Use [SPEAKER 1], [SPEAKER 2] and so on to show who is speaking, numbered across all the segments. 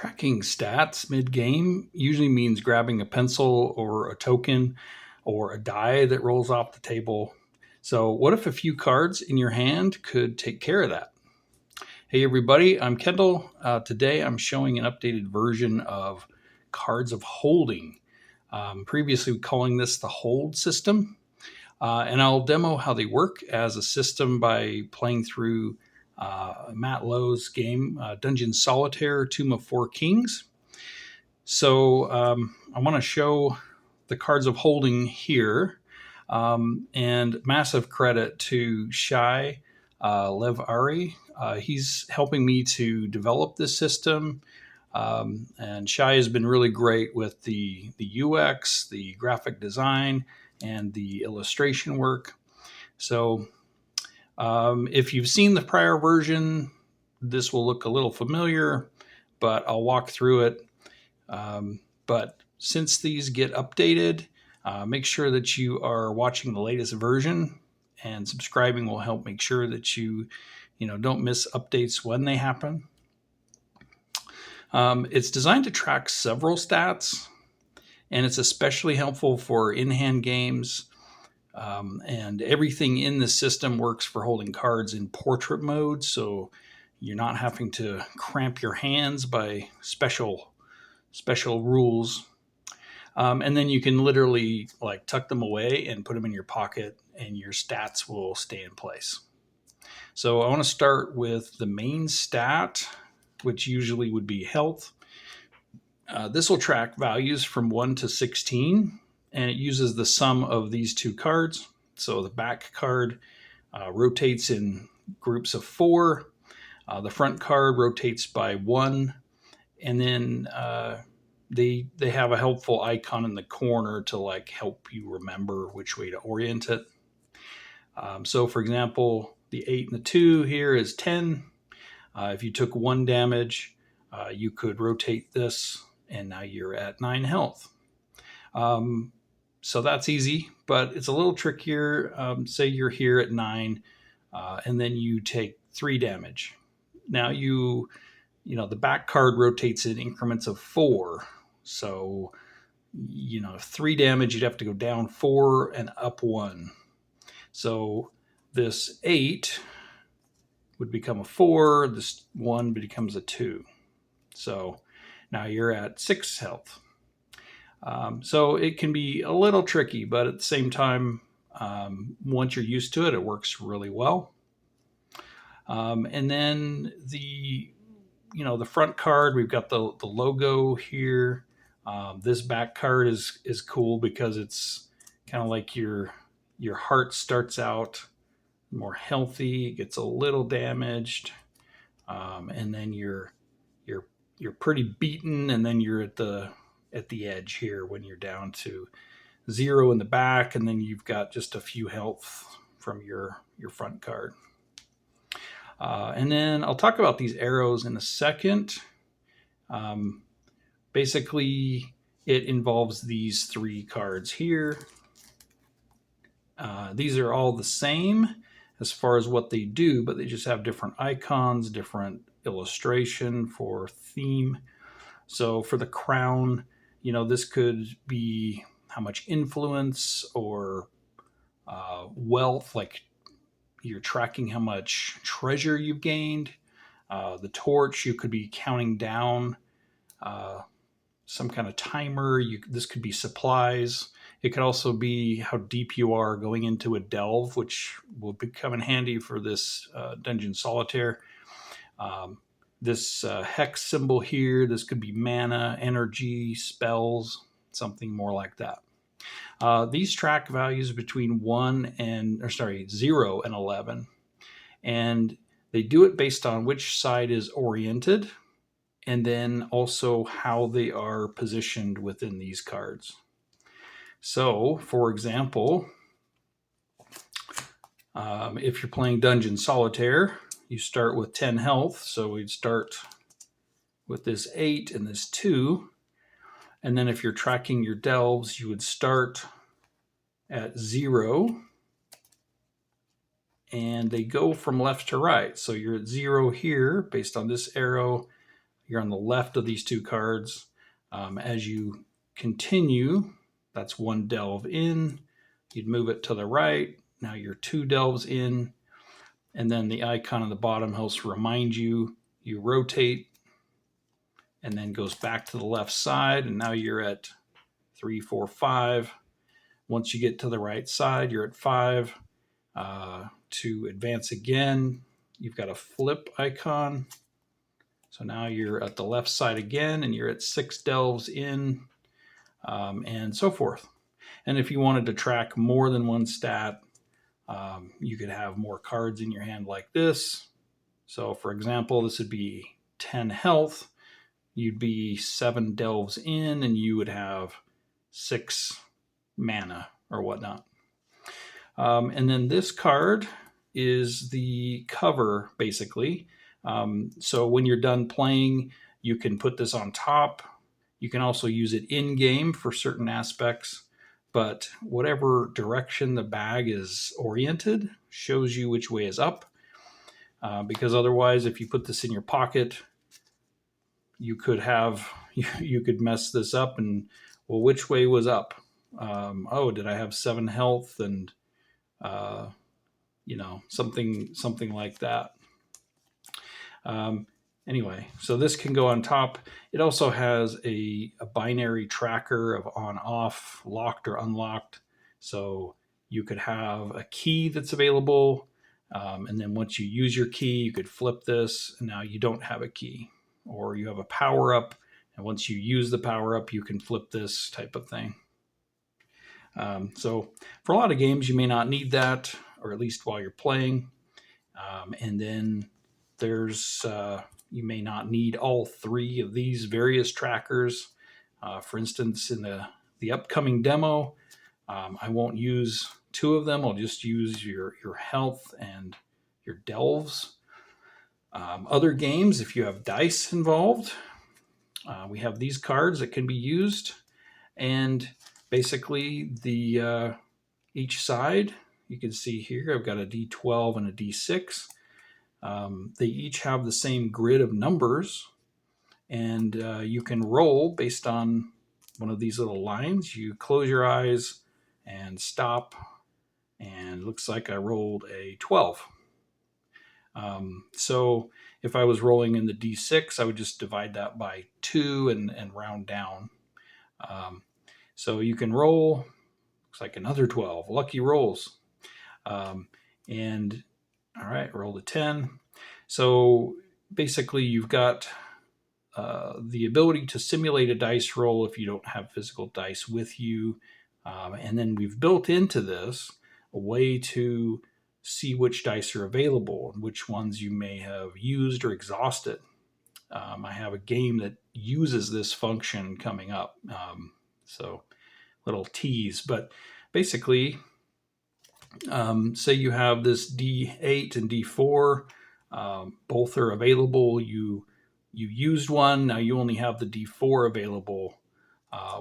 [SPEAKER 1] Tracking stats mid-game usually means grabbing a pencil or a token or a die that rolls off the table. So, what if a few cards in your hand could take care of that? Hey, everybody, I'm Kendall. Today I'm showing an updated version of Cards of Holding. Previously, calling this the Hold system. And I'll demo how they work as a system by playing through Matt Lowe's game, Dungeon Solitaire, Tomb of Four Kings. So I want to show the Cards of Holding here. And massive credit to Shai Lev-Ari. He's helping me to develop this system. And Shai has been really great with the UX, the graphic design, and the illustration work. So if you've seen the prior version, this will look a little familiar, but I'll walk through it. But since these get updated, make sure that you are watching the latest version, and subscribing will help make sure that you don't miss updates when they happen. It's designed to track several stats, and it's especially helpful for in-hand games. And everything in the system works for holding cards in portrait mode, so you're not having to cramp your hands by special rules. And then you can literally tuck them away and put them in your pocket, and your stats will stay in place. So I want to start with the main stat, which usually would be health. This will track values from 1 to 16, and it uses the sum of these two cards. So the back card rotates in groups of 4. The front card rotates by 1, and then they have a helpful icon in the corner to help you remember which way to orient it. So for example, the 8 and the 2 here is 10. If you took 1 damage, you could rotate this, and now you're at 9 health. So that's easy, but it's a little trickier. Say you're here at 9, and then you take 3 damage. Now the back card rotates in increments of 4. So, 3 damage, you'd have to go down 4 and up 1. So this 8 would become a 4. This 1 becomes a 2. So now you're at 6 health. So it can be a little tricky, but at the same time, once you're used to it, it works really well. And then the front card, we've got the logo here. This back card is cool because it's kind of like your heart starts out more healthy, gets a little damaged, and then you're pretty beaten, and then you're at the edge here when you're down to 0 in the back, and then you've got just a few health from your front card. And then I'll talk about these arrows in a second. Basically, it involves these 3 cards here. These are all the same as far as what they do, but they just have different icons, different illustration for theme. So for the crown, this could be how much influence or wealth, like you're tracking how much treasure you've gained. The torch, you could be counting down some kind of timer. This could be supplies. It could also be how deep you are going into a delve, which will come in handy for this Dungeon Solitaire. This hex symbol here, this could be mana, energy, spells, something more like that. These track values between 0 and 11, and they do it based on which side is oriented, and then also how they are positioned within these cards. So, for example, if you're playing Dungeon Solitaire, you start with 10 health, so we'd start with this 8 and this 2. And then if you're tracking your delves, you would start at 0, and they go from left to right. So you're at 0 here based on this arrow. You're on the left of these two cards. As you continue, that's one delve in. You'd move it to the right. Now you're two delves in. And then the icon on the bottom helps remind you. You rotate and then goes back to the left side. And now you're at 3, 4, 5. Once you get to the right side, you're at 5. To advance again, you've got a flip icon. So now you're at the left side again, and you're at 6 delves in, and so forth. And if you wanted to track more than one stat, you could have more cards in your hand like this. So for example, this would be 10 health. You'd be 7 delves in, and you would have 6 mana or whatnot. And then this card is the cover, basically. So when you're done playing, you can put this on top. You can also use it in-game for certain aspects. But whatever direction the bag is oriented shows you which way is up. Because otherwise, if you put this in your pocket, you could mess this up and, well, which way was up? Did I have 7 health and something like that. Anyway, so this can go on top. It also has a binary tracker of on, off, locked or unlocked. So you could have a key that's available. And then once you use your key, you could flip this. And now you don't have a key. Or you have a power up. And once you use the power up, you can flip this type of thing. So for a lot of games, you may not need that, or at least while you're playing. And then there's you may not need all 3 of these various trackers. For instance, in the upcoming demo, I won't use 2 of them. I'll just use your health and your delves. Other games, if you have dice involved, we have these cards that can be used. And basically, each side, you can see here, I've got a D12 and a D6. They each have the same grid of numbers, and you can roll based on one of these little lines. You close your eyes and stop, and it looks like I rolled a 12. So if I was rolling in the D6, I would just divide that by 2 and round down. So you can roll, looks like another 12, lucky rolls. And all right, roll a 10. So basically you've got the ability to simulate a dice roll if you don't have physical dice with you. And then we've built into this a way to see which dice are available and which ones you may have used or exhausted. I have a game that uses this function coming up. So little tease, but basically, say you have this D8 and D4, both are available. You used one, now you only have the D4 available.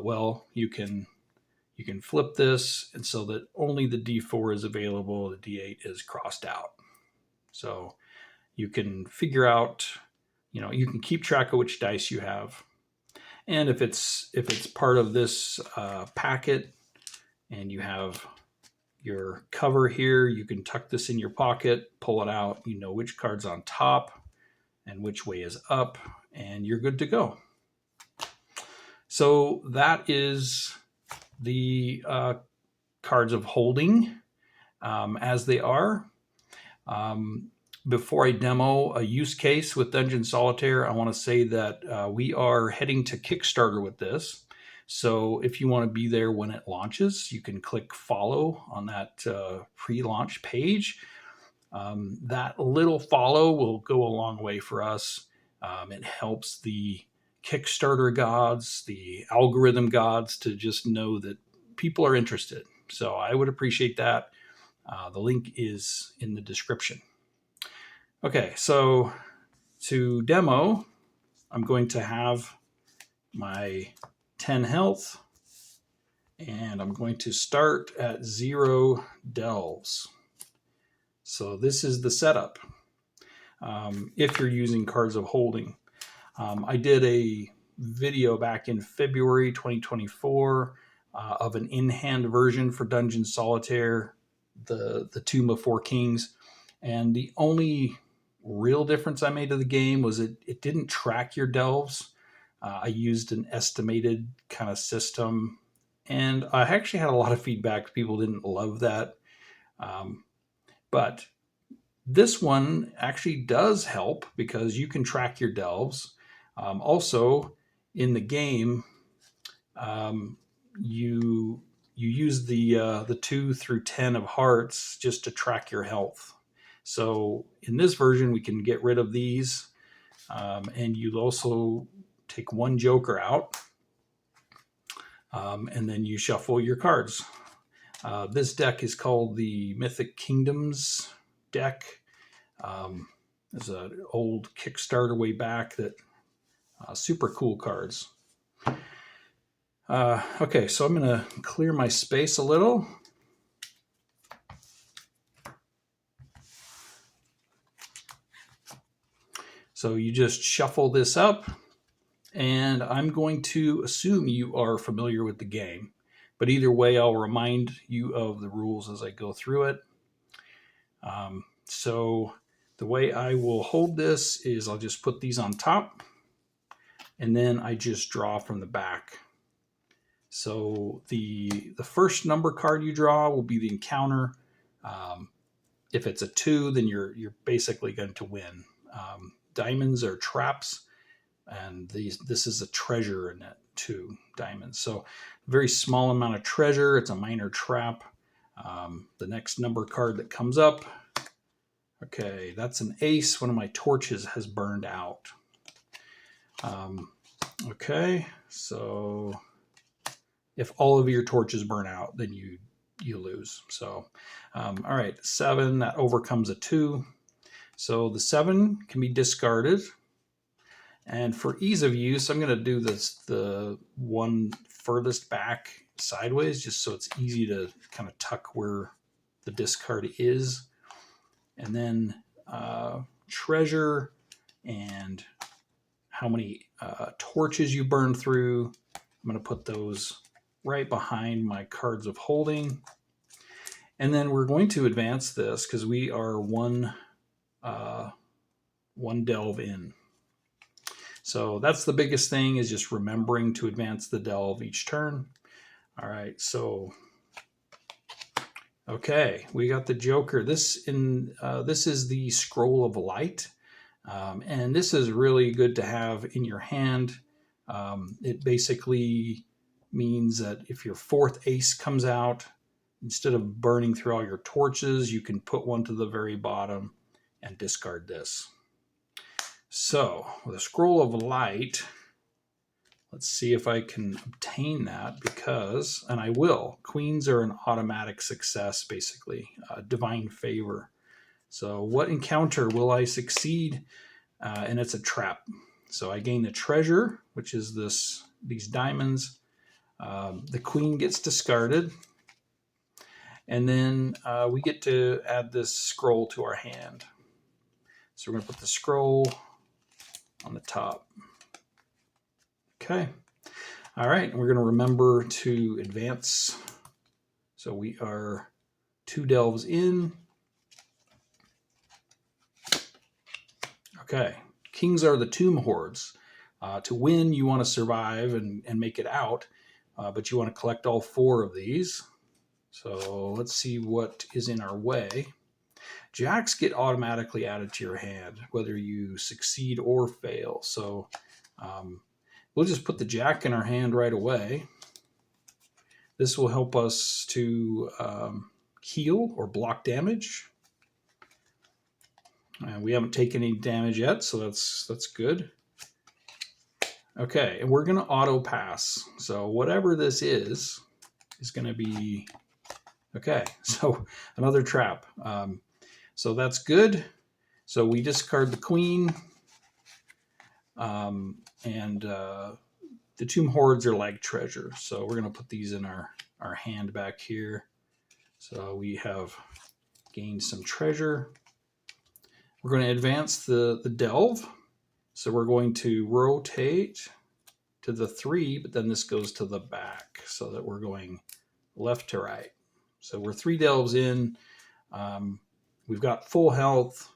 [SPEAKER 1] Well, you can flip this, and so that only the D4 is available, the D8 is crossed out. So you can figure out, you can keep track of which dice you have. And if it's part of this packet and you have your cover here, you can tuck this in your pocket, pull it out, you know which card's on top and which way is up, and you're good to go. So that is the cards of holding as they are. Before I demo a use case with Dungeon Solitaire, I want to say that we are heading to Kickstarter with this. So if you want to be there when it launches, you can click follow on that pre-launch page. That little follow will go a long way for us. It helps the Kickstarter gods, the algorithm gods, to just know that people are interested. So I would appreciate that. The link is in the description. Okay, so to demo, I'm going to have my 10 health, and I'm going to start at 0 delves. So this is the setup if you're using cards of holding. I did a video back in February 2024 of an in-hand version for Dungeon Solitaire, the Tomb of Four Kings, and the only real difference I made to the game was it didn't track your delves. I used an estimated kind of system, and I actually had a lot of feedback. People didn't love that, but this one actually does help because you can track your delves. Also, in the game, you use the 2 through 10 of hearts just to track your health. So in this version, we can get rid of these, and you also take one joker out, and then you shuffle your cards. This deck is called the Mythic Kingdoms deck. There's an old Kickstarter way back that super cool cards. Okay, so I'm going to clear my space a little. So you just shuffle this up, and I'm going to assume you are familiar with the game. But either way, I'll remind you of the rules as I go through it. So the way I will hold this is I'll just put these on top, and then I just draw from the back. So the first number card you draw will be the encounter. If it's a 2, then you're basically going to win. Diamonds are traps, and this is a treasure in it, 2 diamonds. So a very small amount of treasure. It's a minor trap. The next number card that comes up, okay, that's an ace. One of my torches has burned out. Okay, so if all of your torches burn out, then you lose. So, all right, 7, that overcomes a 2. So the 7 can be discarded. And for ease of use, I'm going to do the one furthest back sideways, just so it's easy to kind of tuck where the discard is. And then treasure and how many torches you burn through. I'm going to put those right behind my cards of holding. And then we're going to advance this because we are one delve in. So that's the biggest thing, is just remembering to advance the delve each turn. All right, so okay, we got the Joker. This is the Scroll of Light, and this is really good to have in your hand. It basically means that if your 4th ace comes out, instead of burning through all your torches, you can put one to the very bottom and discard this. So with a Scroll of Light, let's see if I can obtain that, because, and I will, queens are an automatic success, basically, divine favor. So what encounter will I succeed? And it's a trap. So I gain the treasure, which is these diamonds. The queen gets discarded. And then we get to add this scroll to our hand. So we're going to put the scroll on the top. Okay. All right. And we're going to remember to advance. So we are 2 delves in. Okay. Kings are the tomb hordes. To win, you want to survive and make it out, but you want to collect all 4 of these. So let's see what is in our way. Jacks get automatically added to your hand, whether you succeed or fail. So we'll just put the jack in our hand right away. This will help us to heal or block damage. And we haven't taken any damage yet, so that's good. Okay, and we're going to auto pass. So whatever this is going to be okay. So another trap. So that's good. So we discard the queen, and the tomb hordes are like treasure. So we're going to put these in our hand back here. So we have gained some treasure. We're going to advance the delve. So we're going to rotate to the 3, but then this goes to the back so that we're going left to right. So we're 3 delves in. We've got full health.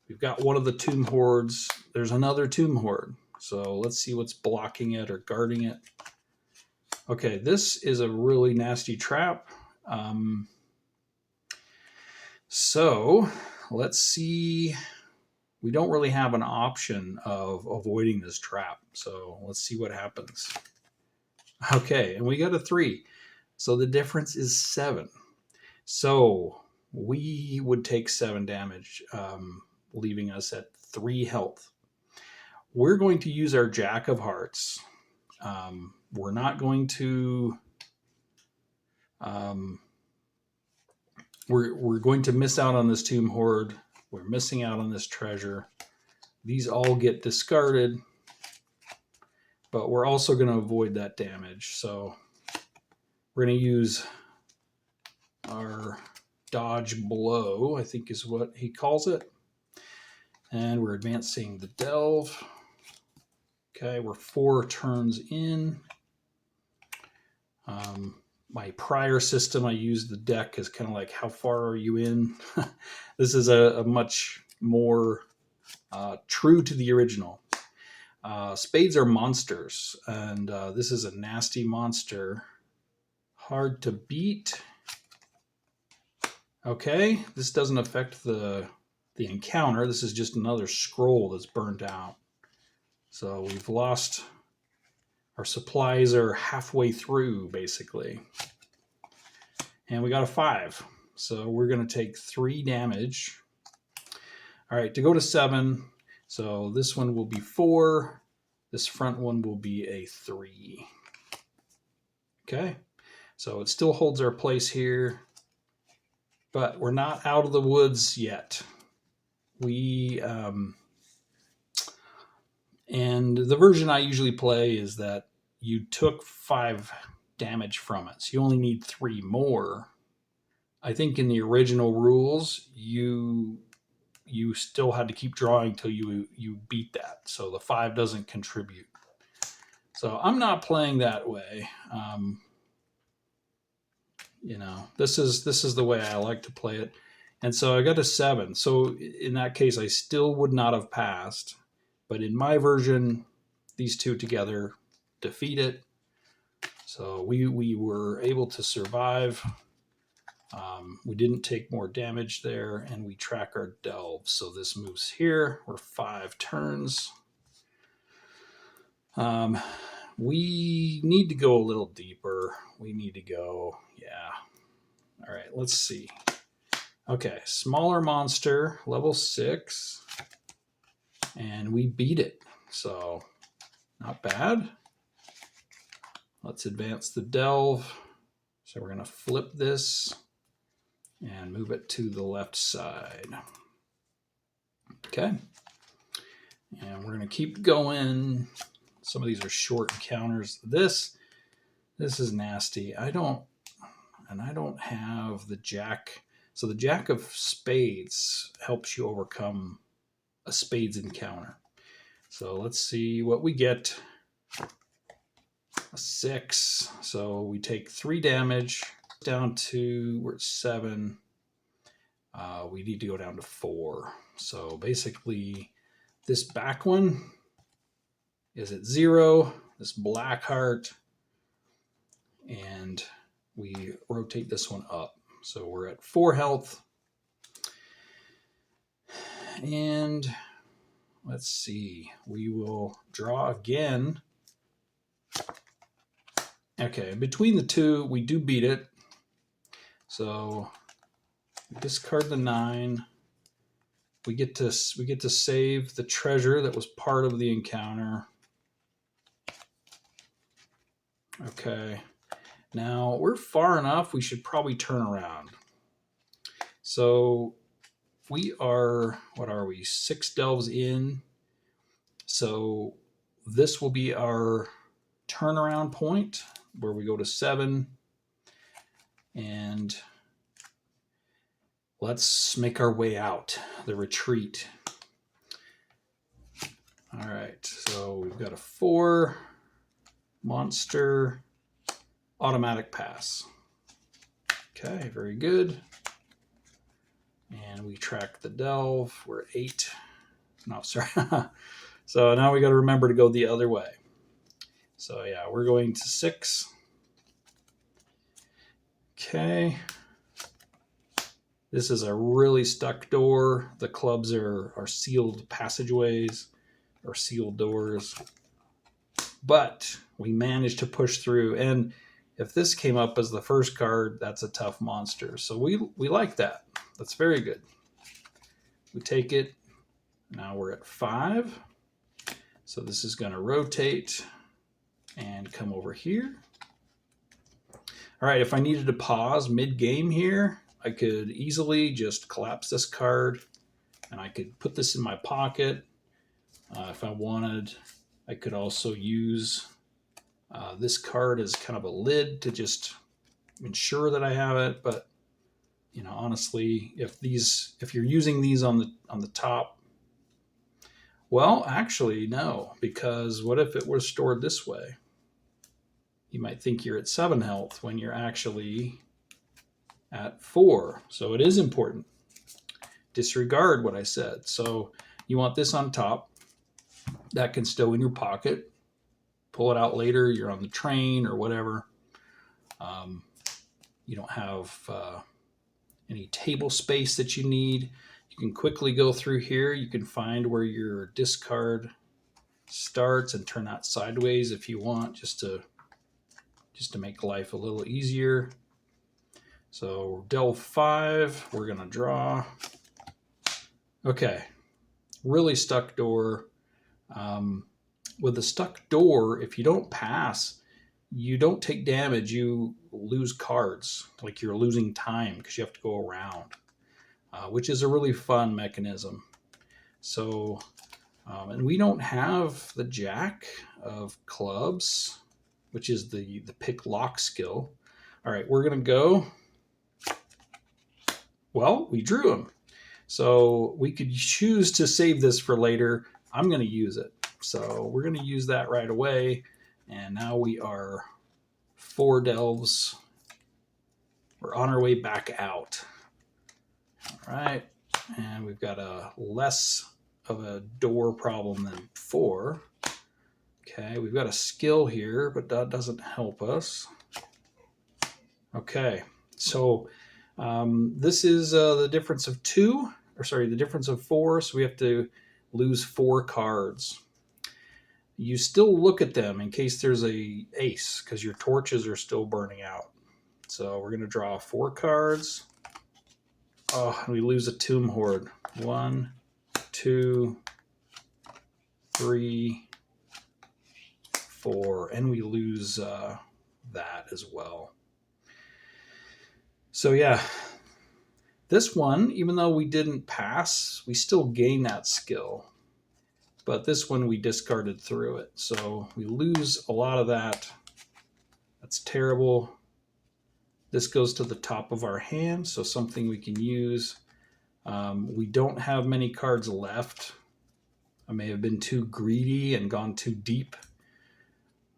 [SPEAKER 1] We've got one of the tomb hordes. There's another tomb horde. So let's see what's blocking it or guarding it. Okay, this is a really nasty trap. So let's see. We don't really have an option of avoiding this trap. So let's see what happens. Okay, and we got a 3. So the difference is 7. So we would take 7 damage, leaving us at 3 health. We're going to use our Jack of Hearts. We're not going to... we're going to miss out on this tomb horde. We're missing out on this treasure. These all get discarded, but we're also going to avoid that damage. So we're going to use our dodge blow, I think is what he calls it. And we're advancing the delve. Okay, we're 4 turns in. My prior system, I used the deck as kind of like, how far are you in? This is a much more true to the original. Spades are monsters, and this is a nasty monster. Hard to beat. Okay, this doesn't affect the encounter. This is just another scroll that's burnt out. So we've lost... Our supplies are halfway through, basically. And we got a 5. So we're going to take 3 damage. All right, to go to 7. So this one will be 4. This front one will be a 3. Okay, so it still holds our place here. But we're not out of the woods yet. And the version I usually play is that you took 5 damage from it. So you only need 3 more. I think in the original rules, you still had to keep drawing till you beat that. So the 5 doesn't contribute. So I'm not playing that way. This is the way I like to play it. And so I got a 7. So in that case, I still would not have passed. But in my version, these 2 together defeat it. So we were able to survive. We didn't take more damage there, and we track our delves. So this moves here. We're 5 turns. We need to go a little deeper. We need to go, yeah. All right, let's see. Okay, smaller monster, level 6. And we beat it. So not bad. Let's advance the delve. So we're going to flip this and move it to the left side. Okay. And we're going to keep going. Some of these are short encounters. This is nasty. I don't have the jack. So the Jack of Spades helps you overcome a spades encounter. So let's see what we get. A 6. So we take 3 damage. Down to, we're at 7. We need to go down to 4. So basically, this back one is at 0. This black heart. And we rotate this one up. So we're at 4 health. And let's see. We will draw again. Okay, between the 2, we do beat it. So discard the 9. We get to save the treasure that was part of the encounter. Okay. Now we're far enough. We should probably turn around. So we are, what are we? 6 delves in. So this will be our turnaround point where we go to 7. And let's make our way out, the retreat. All right, so we've got a 4 monster automatic pass. Okay, very good. And we track the delve. We're 8. No, sorry. So now we got to remember to go the other way. So yeah, we're going to 6. Okay. This is a really stuck door. The clubs are sealed passageways or sealed doors. But we managed to push through. And if this came up as the first card, that's a tough monster. So we like that. That's very good. We take it. Now we're at 5. So this is going to rotate and come over here. All right, if I needed to pause mid-game here, I could easily just collapse this card and I could put this in my pocket. If I wanted, I could also use this card as kind of a lid to just ensure that I have it. But you know, honestly, if you're using these on the top, well, actually no, because what if it was stored this way? You might think you're at 7 health when you're actually at 4. So it is important. Disregard what I said. So you want this on top. That can still in your pocket. Pull it out later. You're on the train or whatever. You don't have any table space that you need. You can quickly go through here. You can find where your discard starts and turn that sideways if you want, just to make life a little easier. So delve 5, we're gonna draw. Okay, really stuck door. With a stuck door, if you don't pass, you don't take damage, you lose cards, like you're losing time because you have to go around, which is a really fun mechanism. So, and we don't have the Jack of clubs, which is the pick lock skill. All right, we're gonna go. Well, we drew him. So we could choose to save this for later. I'm going to use it. So we're going to use that right away. And now we are 4 delves. We're on our way back out. All right. And we've got a less of a door problem than 4. Okay. We've got a skill here, but that doesn't help us. Okay. So this is the difference of 2. The difference of 4, so we have to lose 4 cards. You still look at them in case there's a ace, because your torches are still burning out. So we're going to draw 4 cards. Oh, and we lose a Tomb Horde. 1, 2, 3, 4, and we lose that as well. So yeah. This one, even though we didn't pass, we still gain that skill. But this one we discarded through it. So we lose a lot of that. That's terrible. This goes to the top of our hand, so something we can use. We don't have many cards left. I may have been too greedy and gone too deep.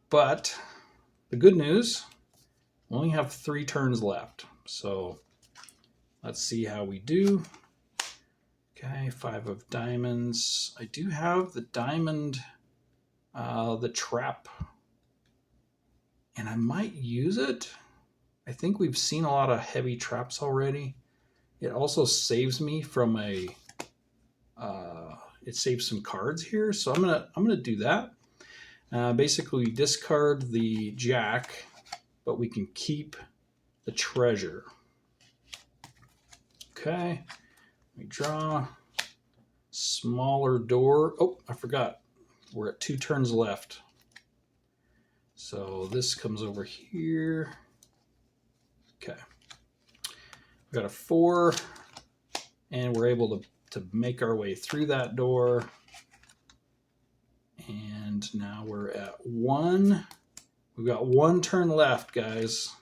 [SPEAKER 1] But the good news, we only have 3 turns left. So let's see how we do. Okay, 5 of diamonds. I do have the diamond, the trap. And I might use it. I think we've seen a lot of heavy traps already. It also saves me from it saves some cards here. So I'm gonna do that. Basically, we discard the Jack, but we can keep the treasure. Okay, we draw. Smaller door. Oh, I forgot. We're at 2 turns left. So this comes over here. Okay. We got a 4, and we're able to make our way through that door. And now we're at 1. We've got 1 turn left, guys.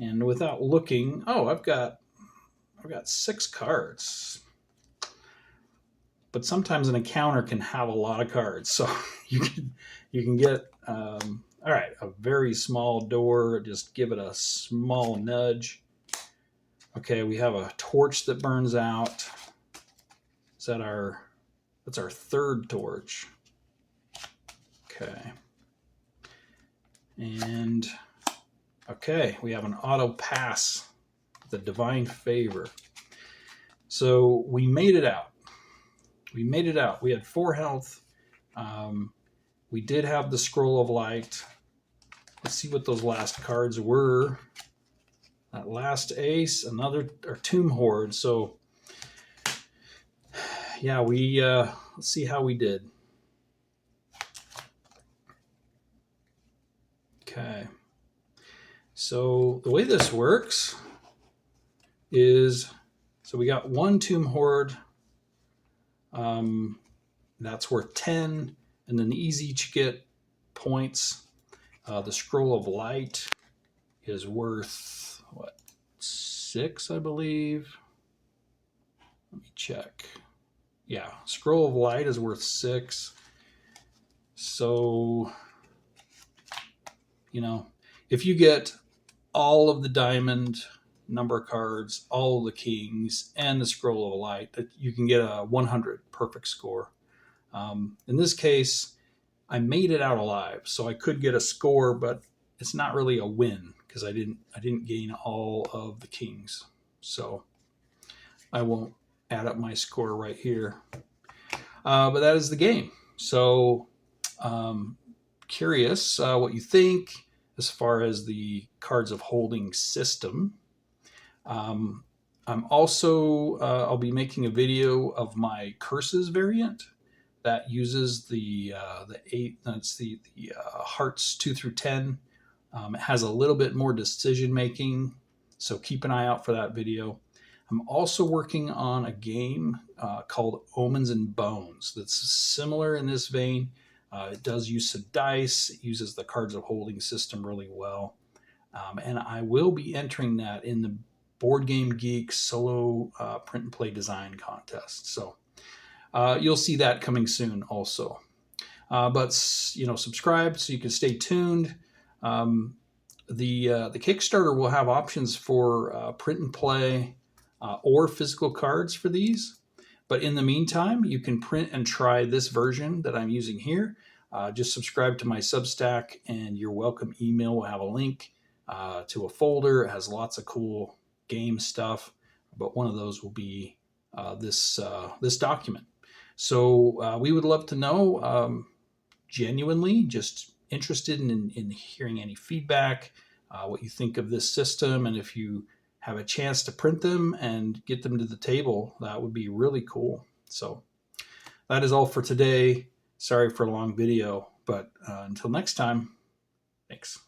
[SPEAKER 1] And without looking, oh, I've got 6 cards. but sometimes an encounter can have a lot of cards. So you can get all right, a very small door. Just give it a small nudge. Okay, we have a torch that burns out. Is that that's our third torch. Okay. And okay, we have an auto pass, the divine favor. So we made it out. We made it out. We had 4 health. We did have the scroll of light. Let's see what those last cards were. That last ace, another or tomb horde. So yeah, we let's see how we did. Okay. So the way this works is, so we got 1 tomb horde. That's worth 10, and then these each get points. The scroll of light is worth what, 6, I believe. Let me check. Yeah, scroll of light is worth 6. So, you know, if you get all of the diamond number cards, all of the kings, and the scroll of light, that you can get a 100 perfect score. In this case, I made it out alive, so I could get a score, but it's not really a win because I didn't gain all of the kings. So I won't add up my score right here. But that is the game. So curious what you think as far as the cards of holding system. I'm also I'll be making a video of my curses variant that uses the 8. That's the hearts 2 through 10. It has a little bit more decision making, so keep an eye out for that video. I'm also working on a game called Omens and Bones that's similar in this vein. It does use some dice. It uses the cards of holding system really well. And I will be entering that in the Board Game Geek solo print and play design contest. So you'll see that coming soon also. But subscribe so you can stay tuned. The Kickstarter will have options for print and play or physical cards for these. But in the meantime, you can print and try this version that I'm using here. Just subscribe to my Substack, and your welcome email will have a link to a folder. It has lots of cool game stuff, but one of those will be this document. So we would love to know, genuinely, just interested in hearing any feedback, what you think of this system, and if you have a chance to print them and get them to the table, that would be really cool. So that is all for today. Sorry for a long video, but until next time, thanks.